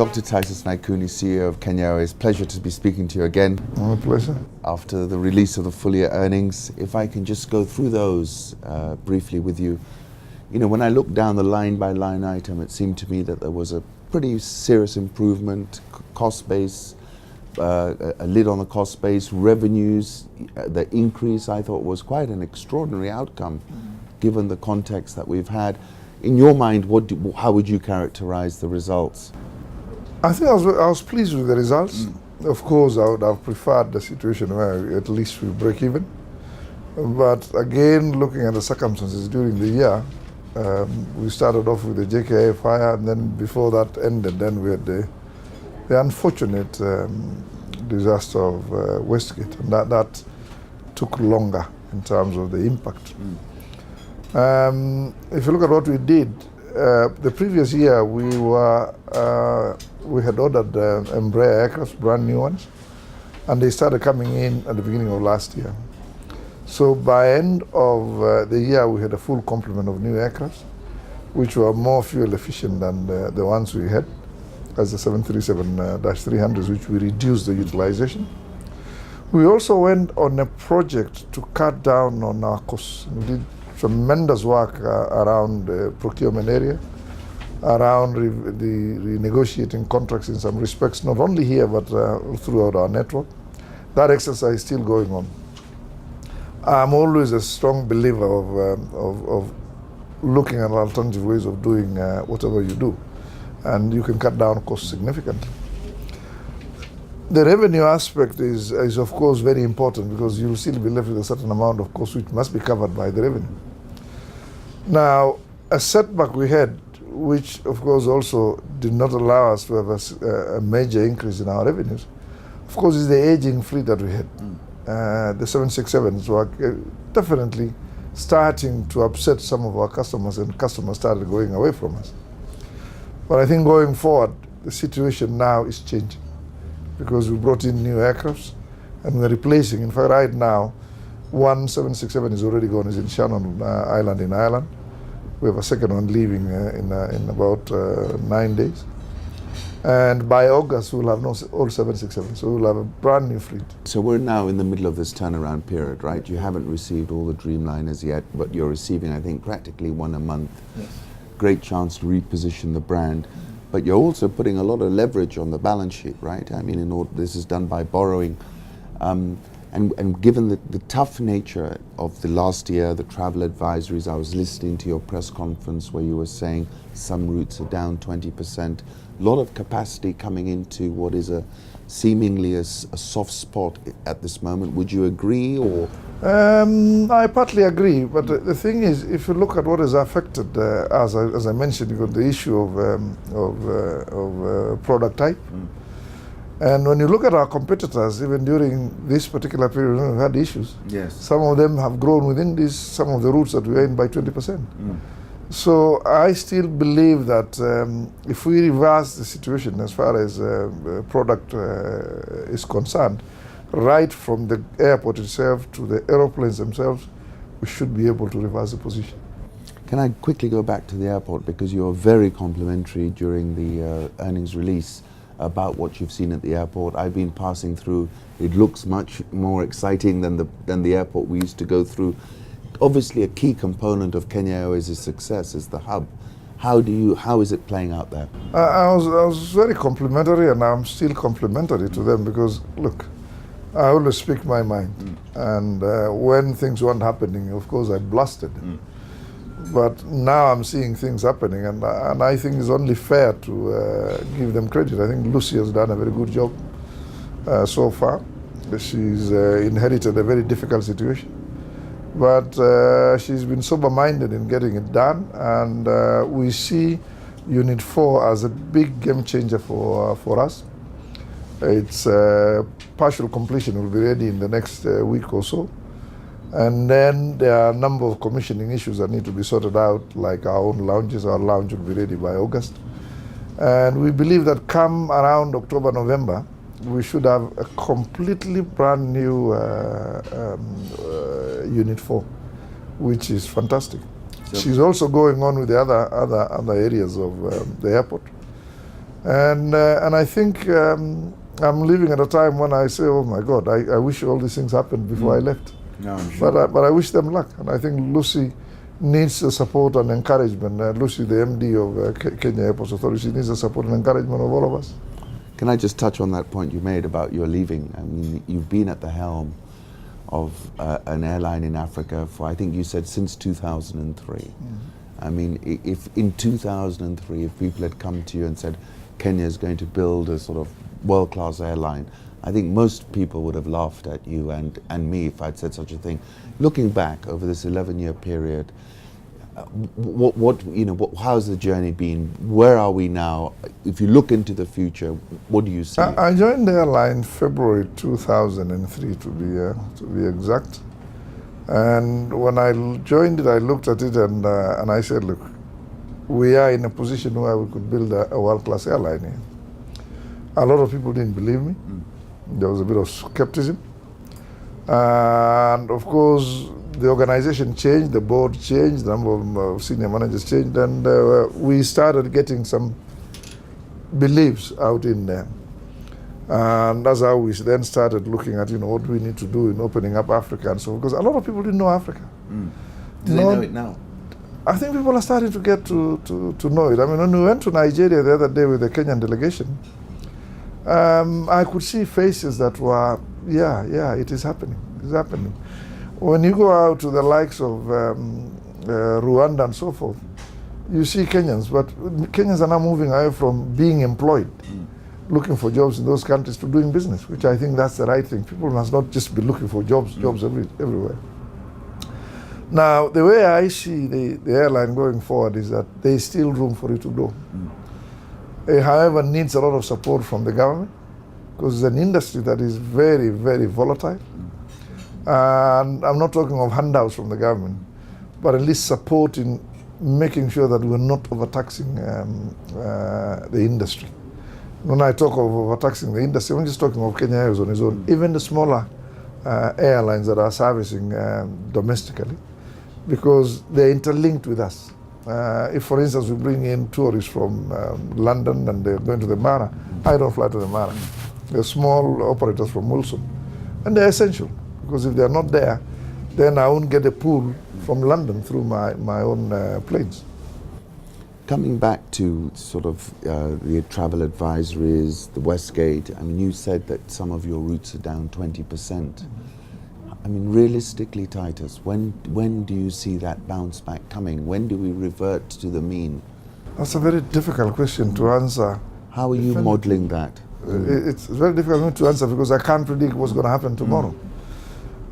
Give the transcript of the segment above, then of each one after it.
Dr. Titus Naikuni, CEO of Kenya Airways. Pleasure to be speaking to you again. My pleasure. After the release of the full year earnings, if I can just go through those briefly with you. You know, when I looked down the line by line item, it seemed to me that there was a pretty serious improvement, cost base, a lid on the cost base, revenues, the increase I thought was quite an extraordinary outcome given the context that we've had. In your mind, how would you characterize the results? I think I was pleased with the results. Of course, I would have preferred the situation where at least we break even. But again, looking at the circumstances during the year, we started off with the JKA fire, and then before that ended, then we had the unfortunate disaster of Westgate, and that took longer in terms of the impact. If you look at what we did, the previous year we had ordered Embraer aircraft, brand new ones, and they started coming in at the beginning of last year. So by end of the year, we had a full complement of new aircraft, which were more fuel efficient than the ones we had, as the 737-300s, which we reduced the utilization. We also went on a project to cut down on our costs. We did tremendous work around the procurement area, around the renegotiating contracts in some respects, not only here, but throughout our network. That exercise is still going on. I'm always a strong believer of looking at alternative ways of doing whatever you do, and you can cut down costs significantly. The revenue aspect is of course very important, because you'll still be left with a certain amount of costs which must be covered by the revenue. Now, a setback we had, which of course also did not allow us to have a major increase in our revenues, of course, is the aging fleet that we had. The 767s were definitely starting to upset some of our customers, and customers started going away from us. But I think going forward, the situation now is changing, because we brought in new aircrafts and we're replacing. In fact, right now, one 767 is already gone, is in Shannon Island in Ireland. We have a second one leaving in about 9 days. And by August, we'll have all 767, so we'll have a brand new fleet. So we're now in the middle of this turnaround period, right? You haven't received all the Dreamliners yet, but you're receiving, I think, practically one a month. Yes. Great Chance to reposition the brand. But you're also putting a lot of leverage on the balance sheet, right? I mean, this is done by borrowing. And given the tough nature of the last year, the travel advisories, I was listening to your press conference where you were saying some routes are down 20%. A lot of capacity coming into what is seemingly a soft spot at this moment. Would you agree, or? I partly agree, but the thing is, if you look at what has affected, as I mentioned, you've got the issue of product type. And when you look at our competitors, even during this particular period, we've had issues. Yes. Some of them have grown within some of the routes that we are in by 20%. So I still believe that if we reverse the situation as far as product is concerned, right from the airport itself to the aeroplanes themselves, we should be able to reverse the position. Can I quickly go back to the airport, because you were very complimentary during the earnings release about what you've seen at the airport. I've been passing through. It looks much more exciting than the airport we used to go through. Obviously, a key component of Kenya Airways' success is the hub. How is it playing out there? I was very complimentary, and I'm still complimentary to them, because look, I always speak my mind, and when things weren't happening, of course, I blasted. But now I'm seeing things happening, and I think it's only fair to give them credit. I think Lucy has done a very good job so far. She's inherited a very difficult situation, but she's been sober-minded in getting it done, and we see Unit 4 as a big game changer for us. Its partial completion will be ready in the next week or so. And then there are a number of commissioning issues that need to be sorted out, like our own lounges. Our lounge will be ready by August. And we believe that come around October, November, we should have a completely brand new Unit 4, which is fantastic. So she's also going on with the other areas of the airport. And I think I'm living at a time when I say, oh my God, I wish all these things happened before I left. No, I'm sure. But I wish them luck. And I think Lucy needs the support and encouragement. Lucy, the MD of Kenya Airports Authority, needs the support and encouragement of all of us. Can I just touch on that point you made about your leaving? I mean, you've been at the helm of an airline in Africa for, I think you said, since 2003. I mean, if in 2003, if people had come to you and said, Kenya is going to build a sort of world-class airline, I think most people would have laughed at you and me if I'd said such a thing. Looking back over this 11-year period, how's the journey been? Where are we now? If you look into the future, what do you see? I joined the airline February 2003 to be exact. And when I joined it, I looked at it and I said, look, we are in a position where we could build a world-class airline here. A lot of people didn't believe me. There was a bit of skepticism. And of course, the organization changed, the board changed, the number of senior managers changed, and we started getting some beliefs out in there. And that's how we then started looking at, what we need to do in opening up Africa and so on, because a lot of people didn't know Africa. Do they know it now? I think people are starting to get to know it. I mean, when we went to Nigeria the other day with the Kenyan delegation, I could see faces that were, yeah, it is happening. It's happening. When you go out to the likes of Rwanda and so forth, you see Kenyans, but Kenyans are now moving away from being employed, looking for jobs in those countries, to doing business, which I think that's the right thing. People must not just be looking for jobs everywhere. Now, the way I see the airline going forward is that there's still room for it to grow. It, however, needs a lot of support from the government, because it's an industry that is very, very volatile. And I'm not talking of handouts from the government, but at least support in making sure that we're not overtaxing the industry. When I talk of overtaxing the industry, I'm just talking of Kenya Airways on its own. Even the smaller airlines that are servicing domestically, because they're interlinked with us. If, for instance, we bring in tourists from London and they're going to the Mara, I don't fly to the Mara. They're small operators from Wilson, and they're essential, because if they're not there, then I won't get a pull from London through my own planes. Coming back to sort of the travel advisories, the Westgate, I mean, you said that some of your routes are down 20%. I mean, realistically, Titus, when do you see that bounce back coming? When do we revert to the mean? That's a very difficult question to answer. How are you modeling that? It's very difficult to answer, because I can't predict what's going to happen tomorrow.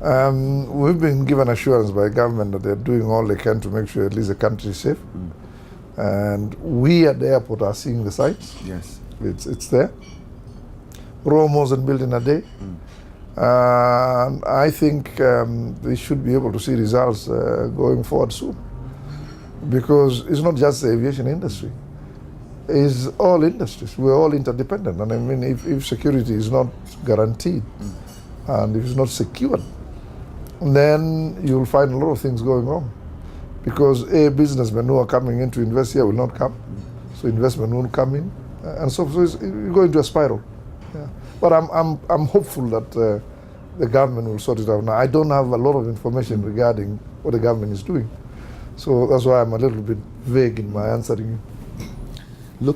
We've been given assurance by government that they're doing all they can to make sure at least the country is safe. And we at the airport are seeing the sights. Yes. It's there. Rome wasn't built in a day. And I think we should be able to see results going forward soon. Because it's not just the aviation industry. It's all industries. We're all interdependent. And I mean, if security is not guaranteed and if it's not secured, then you'll find a lot of things going wrong. Because businessmen who are coming in to invest here will not come. So investment won't come in. And so you go into a spiral. Yeah. But I'm hopeful that the government will sort it out. Now, I don't have a lot of information regarding what the government is doing. So that's why I'm a little bit vague in my answering you.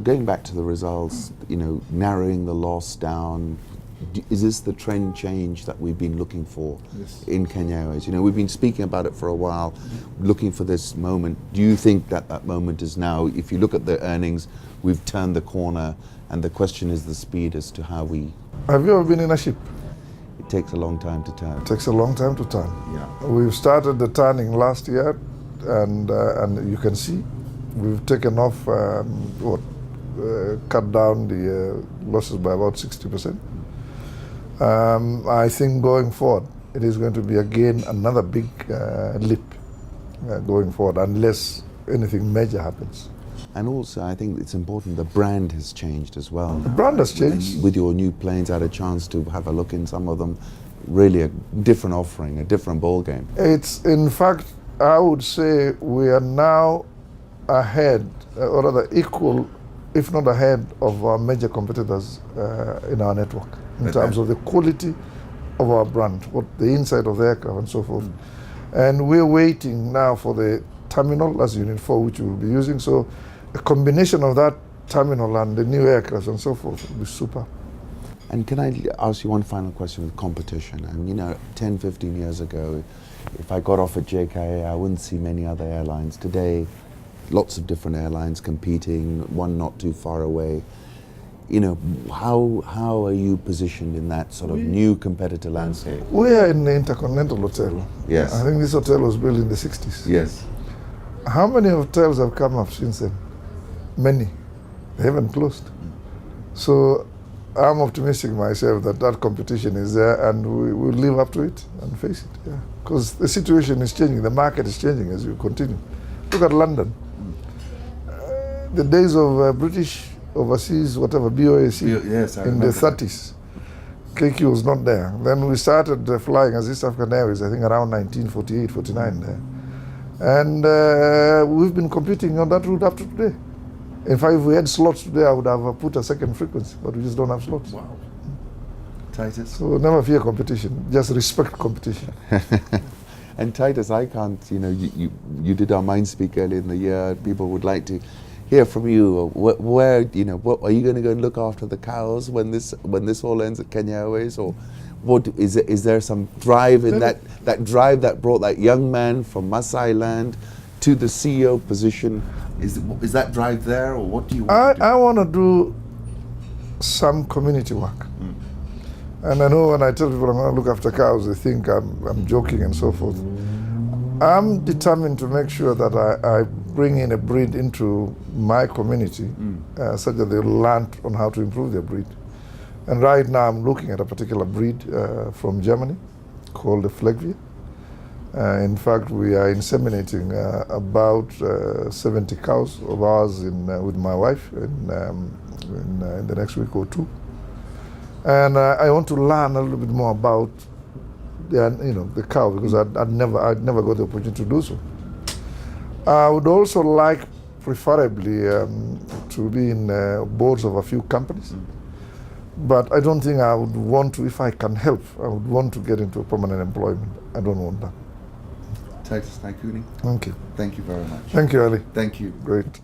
Going back to the results, narrowing the loss down, is this the trend change that we've been looking for in Kenya Airways? We've been speaking about it for a while, looking for this moment. Do you think that moment is now? If you look at the earnings, we've turned the corner, and the question is the speed as to how we... Have you ever been in a ship? It takes a long time to turn. It takes a long time to turn. Yeah. We've started the turning last year, and you can see we've taken off, cut down the losses by about 60%. I think going forward, it is going to be again another big leap going forward, unless anything major happens. And also, I think it's important, the brand has changed as well. The brand has changed. With your new planes, I had a chance to have a look in some of them. Really a different offering, a different ball game. It's, in fact, I would say we are now ahead, or rather equal if not ahead of our major competitors in our network in terms of the quality of our brand, what the inside of the aircraft and so forth. And we're waiting now for the terminal as Unit 4, which we'll be using. So a combination of that terminal and the new aircraft and so forth will be super. And can I ask you one final question with competition? And 10, 15 years ago, if I got off at JKA, I wouldn't see many other airlines. Today, lots of different airlines competing, one not too far away. How are you positioned in that sort of new competitor landscape? We are in the Intercontinental Hotel. Yes. I think this hotel was built in the 60s. Yes. How many hotels have come up since then? Many. They haven't closed. So I'm optimistic myself that competition is there, and we will live up to it and face it. Yeah, because the situation is changing, the market is changing as you continue. Look at London. The days of British overseas, whatever, BOAC, in the 30s. KQ was not there. Then we started flying as East African Airways, I think around 1948, 49 there. And we've been competing on that route up to today. In fact, if we had slots today, I would have put a second frequency, but we just don't have slots. Wow. Titus? So never fear competition, just respect competition. And Titus, I can't, you did our Mindspeak earlier in the year. People would like to hear from you. Where, what are you going to go and look after the cows when this all ends at Kenya Airways, or what is there some drive in that drive that brought that young man from Masai land to the CEO position? Is that drive there, or what do you want to do? I want to do some community work. And I know when I tell people I'm going to look after cows, they think I'm joking and so forth. I'm determined to make sure that I bring in a breed into my community such that they'll learn on how to improve their breed. And right now I'm looking at a particular breed from Germany called the Fleckvieh. In fact, we are inseminating about 70 cows of ours with my wife in the next week or two. And I want to learn a little bit more about the cow, because I'd never got the opportunity to do so. I would also like, preferably, to be in boards of a few companies. But I don't think I would want to, if I can help, I would want to get into permanent employment. I don't want that. Titus Naikuni. Thank you. Thank you very much. Thank you, Ali. Thank you. Great.